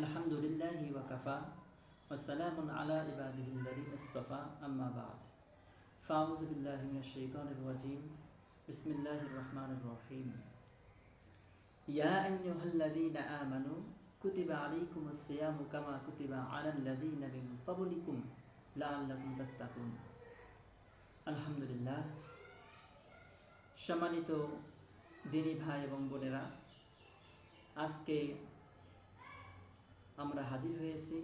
আলহামদুলিল্লাহি ওয়া কাফা ওয়া সালামুন আলা ইবাদিহিল্লাযিনা ইসতাফা আম্মা বা'দ ফাউযু বিল্লাহি মিনাশ শাইতানির রাজীম বিসমিল্লাহির রহমানির রহিম ইয়া আইয়ুহাল্লাযীনা আমানু কুতিবা আলাইকুমুস সিয়ামু কামা কুতিবা আলাল্লাযীনা মিন ক্বাবলিকুম লাআল্লাকুম তাত্তাকুন। আলহামদুলিল্লাহ। সম্মানিত দিনী ভাই এবং বোনেরা, আজকে আমরা হাজির হয়েছি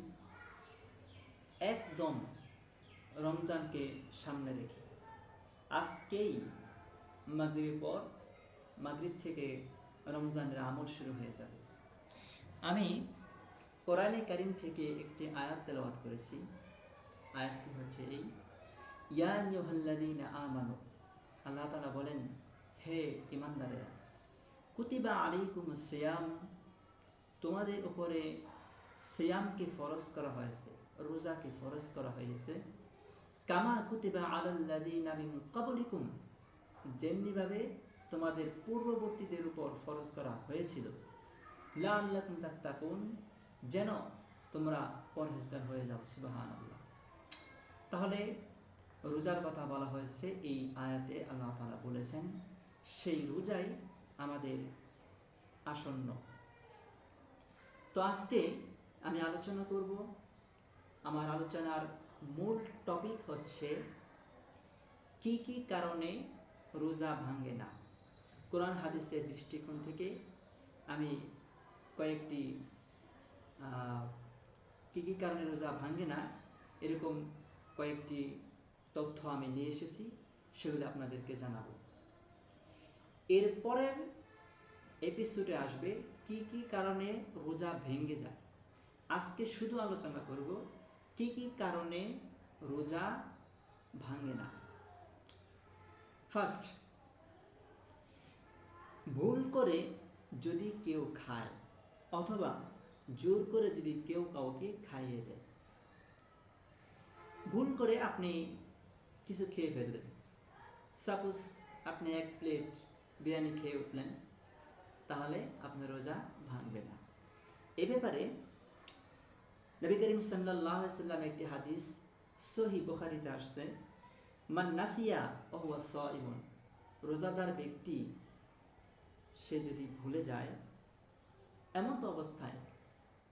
একদম রমজানকে সামনে রেখে। আজকেই মাগরিবের পর, মাগরিব থেকে রমজানের আমল শুরু হয়ে যাবে। আমি কোরআনে কারীম থেকে একটি আয়াত তেলাওয়াত করেছি। আয়াতটি হচ্ছে এই, ইয়া আইয়ুহাল্লাযীনা আমানু। আল্লাহ তাআলা বলেন, হে ঈমানদারেরা, কুতিবা আলাইকুমুস সিয়াম, তোমাদের উপরে সিয়ামকে ফরজ করা হয়েছে, রোজাকে ফরজ করা হয়েছে, কামা কুতিবা আলাল্লাযীনা মিন ক্বাবলিকুম, যেমনিভাবে তোমাদের পূর্ববর্তীদের উপর ফরজ করা হয়েছিল, লাআল্লাকুম তাত্তাকুন, যেন তোমরা পরহেজগার হয়ে যাও। সুবহানাল্লাহ। তাহলে রোজার কথা বলা হয়েছে এই আয়াতে। আল্লাহ তাআলা বলেছেন সেই রোজাই আমাদের আসন্ন। তো আজকে আমি আলোচনা করব, আমার আলোচনার মূল টপিক হচ্ছে কি কি কারণে রোজা ভাঙে না। কোরআন হাদিসের দৃষ্টিকোণ থেকে আমি কয়েকটি কি কি কারণে রোজা ভাঙে না এরকম কয়েকটি তথ্য আমি নিয়ে এসেছি, সেগুলো আপনাদেরকে জানাবো। এরপরের এপিসোডে আসবে কি কি কারণে রোজা ভেঙে যায়। আজকে শুধু আলোচনা করব কি কি কারণে রোজা ভাঙে না। ফার্স্ট, ভুল করে যদি কেউ খায় অথবা জোর করে যদি কেউ কাউকে খাইয়ে দেয়। ভুল করে আপনি কিছু খেয়ে ফেললেন, সাপোজ আপনি এক প্লেট বিরিয়ানি খেয়ে উঠলেন, তাহলে আপনার রোজা ভাঙবে না। এ ব্যাপারে নবী করিম সাল্লাল্লাহু আলাইহি ওয়াসাল্লাম একটি হাদিস সহিহ বুখারীতে আসছে, মান নাসিয়া ওয়া হুয়া সাইমুন, রোজাদার ব্যক্তি সে যদি ভুলে যায় এমন তো অবস্থায়,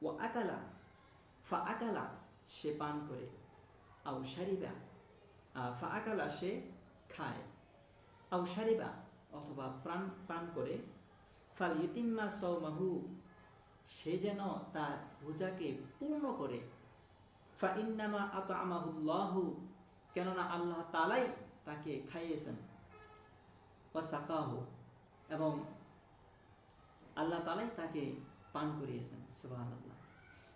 ওয়া আকালা ফা আকালা, সে পান করে, আও শারিবা ফা আকালা, সে খায়, আও শারিবা, অথবা পান করে, ফাল ইউতিম্মা সাওমাহু, সে যেন তার রোজাকে পূর্ণ করে, ফা ইন্নামা আতআমাহুল্লাহু, কেননা আল্লাহ তাআলাই তাকে খাইয়েছেন, ওয়া সাকাহু, এবং আল্লাহ তাআলাই তাকে পান করিয়েছেন। সুবহানাল্লাহ।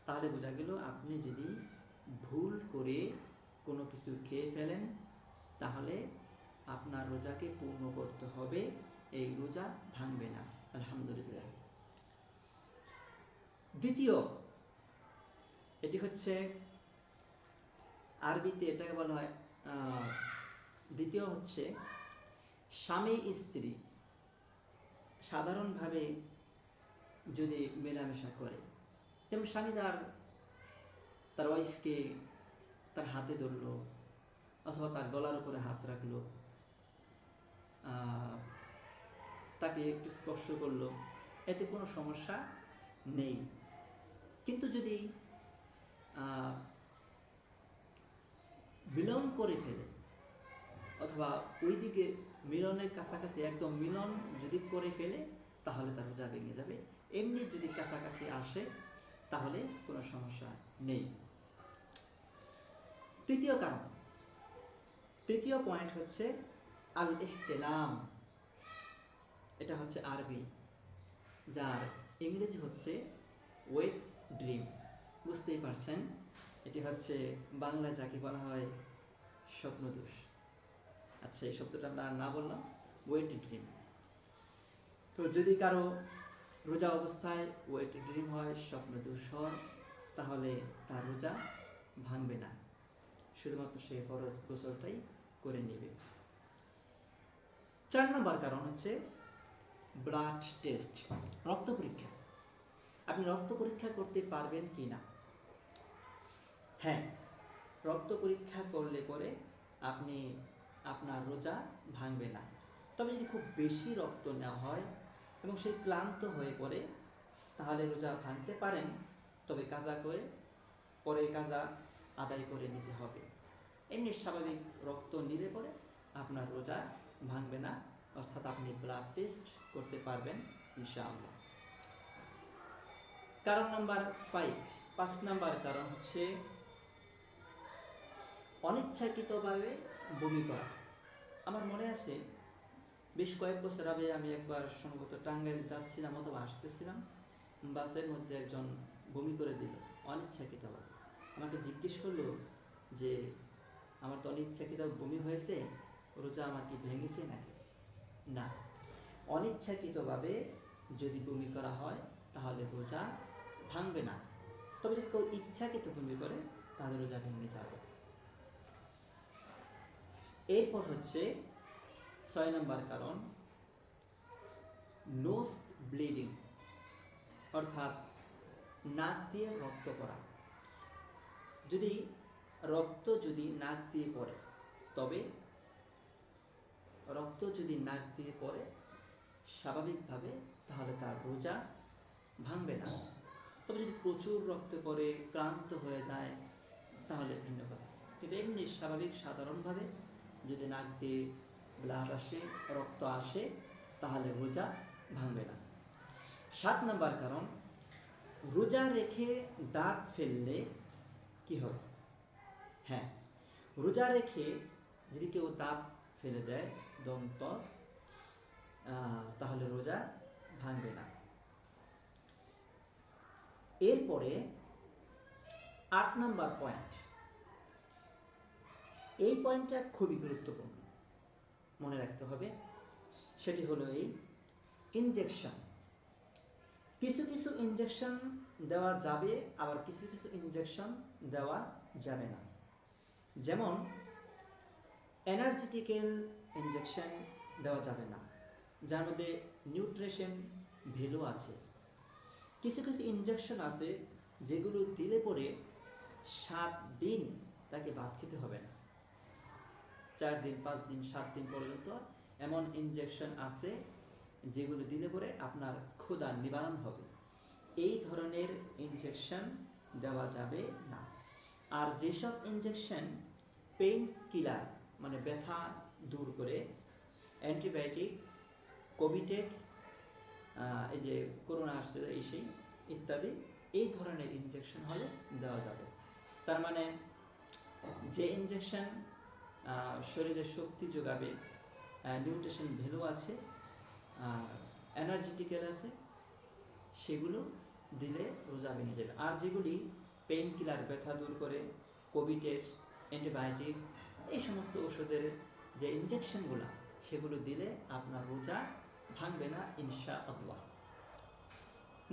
তাহলে বোঝা গেল আপনি যদি ভুল করে কোনো কিছু খেয়ে ফেলেন তাহলে আপনার রোজাকে পূর্ণ করতে হবে, এই রোজা ভাঙবে না। আলহামদুলিল্লাহ। দ্বিতীয়, এটি হচ্ছে আরবিতে এটাকে বলা হয়, দ্বিতীয় হচ্ছে স্বামী স্ত্রী সাধারণভাবে যদি মেলামেশা করে, যেমন স্বামী তার ওয়াইফকে তার হাতে ধরলো অথবা তার গলার উপরে হাত রাখলো, তাকে একটু স্পর্শ করলো, এতে কোনো সমস্যা নেই। কিন্তু যদি মিলন করে ফেলে অথবা ওই দিকে মিলনের কাছাকাছি, একদম মিলন যদি করে ফেলে তাহলে তার রোজা ভেঙে যাবে। এমনি যদি কাছাকাছি আসে তাহলে কোনো সমস্যা নেই। তৃতীয় কারণ, তৃতীয় পয়েন্ট হচ্ছে আল ইহতিলাম। এটা হচ্ছে আরবি, যার ইংরেজি হচ্ছে ওয়েট ড্রিম। বুঝতেই পারছেন, এটি হচ্ছে বাংলা যাকে বলা হয় স্বপ্নদোষ। আচ্ছা, এই শব্দটা আমরা না বললাম, ওয়েট ড্রিম। তো যদি কারো রোজা অবস্থায় ওয়েট ড্রিম হয়, স্বপ্নদোষ হয়, তাহলে তার রোজা ভাঙবে না, শুধুমাত্র সে ফরজ গোসলটাই করে নেবে। 4 নম্বর কারণ হচ্ছে ব্লাড টেস্ট, রক্ত পরীক্ষা। আপনি রক্ত পরীক্ষা করতে পারবেন কি না? হ্যাঁ, রক্ত পরীক্ষা করলে পরে আপনি আপনার রোজা ভাঙবে না। তবে যদি খুব বেশি রক্ত নেওয়া হয় এবং সে ক্লান্ত হয়ে পড়ে তাহলে রোজা ভাঙতে পারেন, তবে কাজা করে পরে কাজা আদায় করে নিতে হবে। এমনি স্বাভাবিক রক্ত নিলে পরে আপনার রোজা ভাঙবে না, অর্থাৎ আপনি ব্লাড টেস্ট করতে পারবেন ইনশাআল্লাহ। কারণ নাম্বার 5 নাম্বার কারণ হচ্ছে অনিচ্ছাকৃতভাবে বমি করা। আমার মনে আছে বেশ কয়েক বছর আগে আমি একবার সম্ভবত টাঙ্গাইল যাচ্ছিলাম অথবা আসতেছিলাম, বাসের মধ্যে একজন বমি করে দিল অনিচ্ছাকৃতভাবে। আমাকে জিজ্ঞেস করলো যে আমার তো অনিচ্ছাকৃত বমি হয়েছে, রোজা আমার কি ভেঙেছে নাকি? না, অনিচ্ছাকৃতভাবে যদি বমি করা হয় তাহলে রোজা ভাঙবে না। তবে যদি কেউ ইচ্ছাকৃত বমি করে তাহলে রোজা ভেঙে যাবে। এরপর হচ্ছে 6 নম্বর কারণ নোজ ব্লিডিং, অর্থাৎ নাক দিয়ে রক্ত পড়া। যদি রক্ত নাক দিয়ে পড়ে, তবে রক্ত যদি নাক দিয়ে পড়ে স্বাভাবিকভাবে তাহলে তার রোজা ভাঙবে না। তবে যদি প্রচুর রক্ত পড়ে ক্লান্ত হয়ে যায় তাহলে ভিন্ন কথা। কিন্তু এমনি স্বাভাবিক সাধারণভাবে যদি নাক দিয়ে ব্লাড আসে, রক্ত আসে, তাহলে রোজা ভাঙবে না। 7 নম্বর কারণ রোজা রেখে দাঁত ফেললে কি হবে? হ্যাঁ, রোজা রেখে যদি কেউ দাঁত ফেলে দেয় দন্ত, তাহলে রোজা ভাঙবে না। এরপরে 8 নম্বর পয়েন্ট, এই পয়েন্টটা খুবই গুরুত্বপূর্ণ, মনে রাখতে হবে। সেটি হলো এই ইনজেকশন। কিছু কিছু ইনজেকশন দেওয়া যাবে, আবার কিছু কিছু ইনজেকশন দেওয়া যাবে না। যেমন এনার্জেটিক্যাল ইনজেকশন দেওয়া যাবে না, যার মধ্যে নিউট্রিশন ভ্যালু আছে। কিছু কিছু ইনজেকশন আছে যেগুলো দিলে পরে 7 দিন তাকে ভাত খেতে হবে না। 4 দিন, 5 দিন, 7 দিন পর্যন্ত এমন ইনজেকশন আছে যেগুলো দিলে পরে আপনার ক্ষুধা নিবারণ হবে। এই ধরনের ইনজেকশন দেওয়া যাবে না। আর যেসব ইনজেকশন পেইন কিলার, মানে ব্যথা দূর করে, অ্যান্টিবায়োটিক, কোভিটেড, এই যে করোনা আসছে এই সেই ইত্যাদি, এই ধরনের ইনজেকশন হলে দেওয়া যাবে। তার মানে যে ইনজেকশন শরীরে শক্তি যোগাবে, নিউট্রিশন ভ্যালু আছে, এনার্জেটিক্যাল আছে, সেগুলো দিলে রোজা ভেঙে যাবে। আর যেগুলি পেইন কিলার, ব্যথা দূর করে, কোভিটের, অ্যান্টিবায়োটিক, এই সমস্ত ওষুধের যে ইনজেকশনগুলো, সেগুলো দিলে আপনার রোজা ভাঙবে না ইনশাআল্লাহ।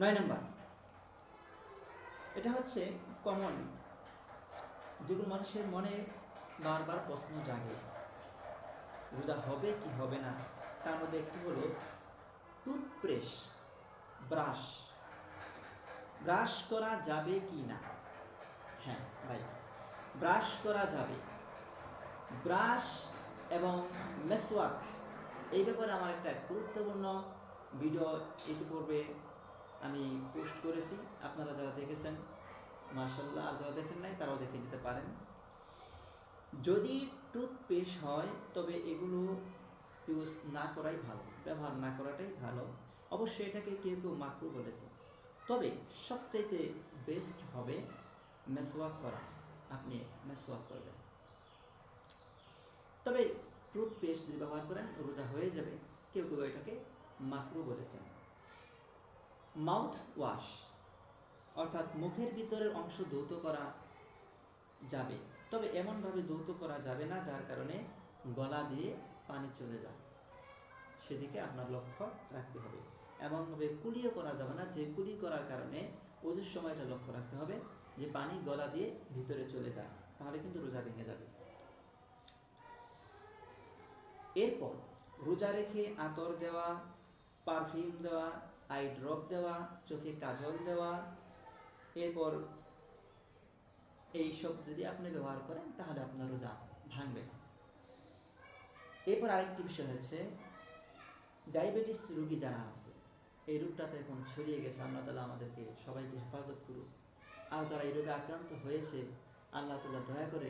9 নম্বর, এটা হচ্ছে কমন, যেগুলো মানুষের মনে বারবার প্রশ্ন জাগে, রোজা হবে কি হবে না। তার মধ্যে একটি হলো টুথব্রাশ, ব্রাশ করা যাবে কি না? হ্যাঁ ভাই, ব্রাশ করা যাবে। ব্রাশ এবং মেসওয়াক, এই ব্যাপারে আমার একটা গুরুত্বপূর্ণ ভিডিও ইতিপূর্বে আমি পোস্ট করেছি। আপনারা যারা দেখেছেন মাশাআল্লাহ, আর যারা দেখেন নাই তারাও দেখে নিতে পারেন। যদি টুথপেস্ট হয় তবে এগুলো ইউজ না করাই ভালো, ব্যবহার না করাটাই ভালো। অবশ্যই এটাকে কেউ কেউ মাকরুহ বলেছে, তবে সবচাইতে বেস্ট হবে মেসওয়াক করা। আপনি মেসওয়াক করবেন। তবে টুথপেস্ট যদি ব্যবহার করেন রোজা হয়ে যাবে, কেউ কেউ এটাকে মাকরুহ বলেছেন। মাউথ ওয়াশ, অর্থাৎ মুখের ভিতরের অংশ ধৌত করা যাবে, তবে এমনভাবে ধৌত করা যাবে না যার কারণে গলা দিয়ে পানি চলে যায়, সেদিকে আপনার লক্ষ্য রাখতে হবে। এমনভাবে কুলিও করা যাবে না যে কুলি করার কারণে ওজুর সময়টা লক্ষ্য রাখতে হবে যে পানি গলা দিয়ে ভিতরে চলে যায়, তাহলে কিন্তু রোজা ভেঙে যাবে। এরপর রোজা রেখে আতর দেওয়া, পারফিউম দেওয়া, আই ড্রপ দেওয়া, চোখে কাজল দেওয়া, এরপর এইসব যদি আপনি ব্যবহার করেন তাহলে আপনার রোজা ভাঙবে না। এরপর আরেকটি বিষয় হচ্ছে ডায়াবেটিস রোগী যারা আছে, এই রোগটা তো এখন ছড়িয়ে গেছে, আল্লাহ তাআলা আমাদেরকে সবাইকে হেফাজত করুক। আর যারা এই রোগে আক্রান্ত হয়েছে, আল্লাহ তাআলা দয়া করে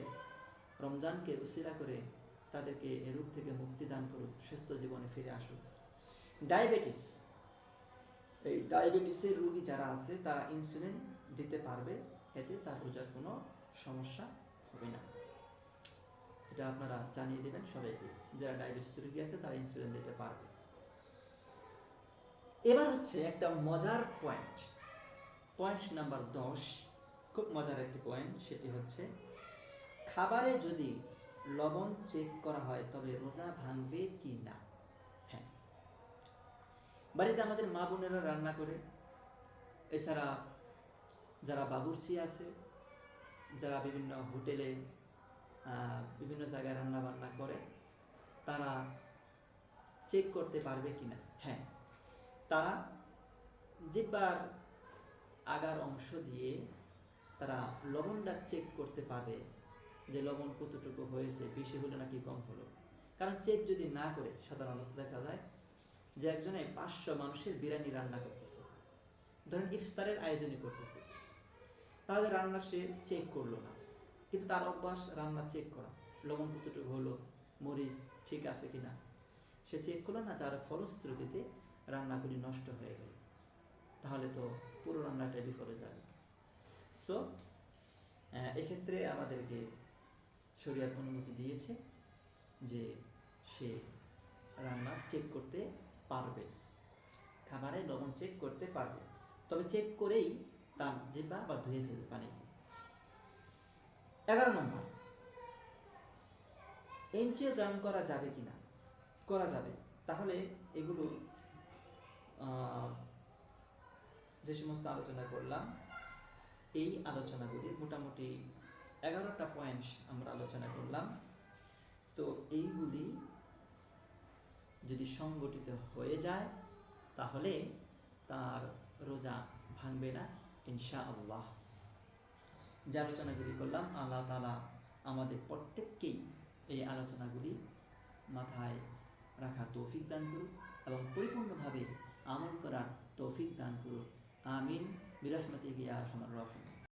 রমজানকে উসিলা করে তাদেরকে এই রোগ থেকে মুক্তি দান করুক, সুস্থ জীবনে ফিরে আসুক। ডায়াবেটিস, এই ডায়াবেটিসের রোগী যারা আছে তারা ইনসুলিন দিতে পারবে, এতে তার রোজার কোনো সমস্যা হবে না। এটা আপনারা জানিয়ে দেবেন সবাইকে, যারা ডায়াবেটিস রোগী আছে তারা ইনসুলিন দিতে পারবে। এবার হচ্ছে একটা মজার পয়েন্ট, পয়েন্ট নাম্বার 10, খুব মজার একটি পয়েন্ট, সেটি হচ্ছে খাবারে যদি লবণ চেক করা হয় তবে রোজা ভাঙবে কি না। হ্যাঁ, বাড়িতে আমাদের মা বোনেরা রান্না করে, এছাড়া যারা বাবুর্চি আছে, যারা বিভিন্ন হোটেলে বিভিন্ন জায়গায় রান্না বান্না করে, তারা চেক করতে পারবে কিনা। হ্যাঁ, তারা জিহ্বার আগার অংশ দিয়ে তারা লবণটা চেক করতে পারবে যে লবণ কতটুকু হয়েছে, বেশি হলো নাকি কম হলো। কারণ চেক যদি না করে, সাধারণত দেখা যায় যে একজনে 500 মানুষের বিরিয়ানি রান্না করতেছে, ধরেন ইফতারের আয়োজনই করতেছে, তাহলে রান্না সে চেক করলো না, কিন্তু তার অভ্যাস রান্না চেক করা, লবণ কতটুকু হলো, মরিচ ঠিক আছে কিনা, সে চেক করলো না, যার ফলশ্রুতিতে রান্নাগুলি নষ্ট হয়ে গেল, তাহলে তো পুরো রান্নাটা বিফলে যাবে। সো এক্ষেত্রে আমাদেরকে শরীয়ত অনুমতি দিয়েছে যে সে রান্না চেক করতে পারবে, খাবারে লবণ চেক করতে পারবে, তবে চেক করেই তার জিহ্বা বা ধুয়ে ফেলবে পানি। 11 নম্বর, এনজিওগ্রাম করা যাবে কিনা। করা যাবে, তাহলে এগুলো যে সমস্ত আলোচনা করলাম, এই আলোচনাগুলি মোটামুটি 11টা পয়েন্ট আমরা আলোচনা করলাম। তো এইগুলি যদি সংগঠিত হয়ে যায় তাহলে তার রোজা ভাঙবে না ইনশাআল্লাহ। যে আলোচনাগুলি করলাম, আল্লাহ তাআলা আমাদের প্রত্যেককেই এই আলোচনাগুলি মাথায় রাখার তৌফিক দান করুক এবং পরিপূর্ণভাবে আমল করার তৌফিক দান করুক। আমিন বিরহমাতিহি ইয়া আরহামার রাহিমিন।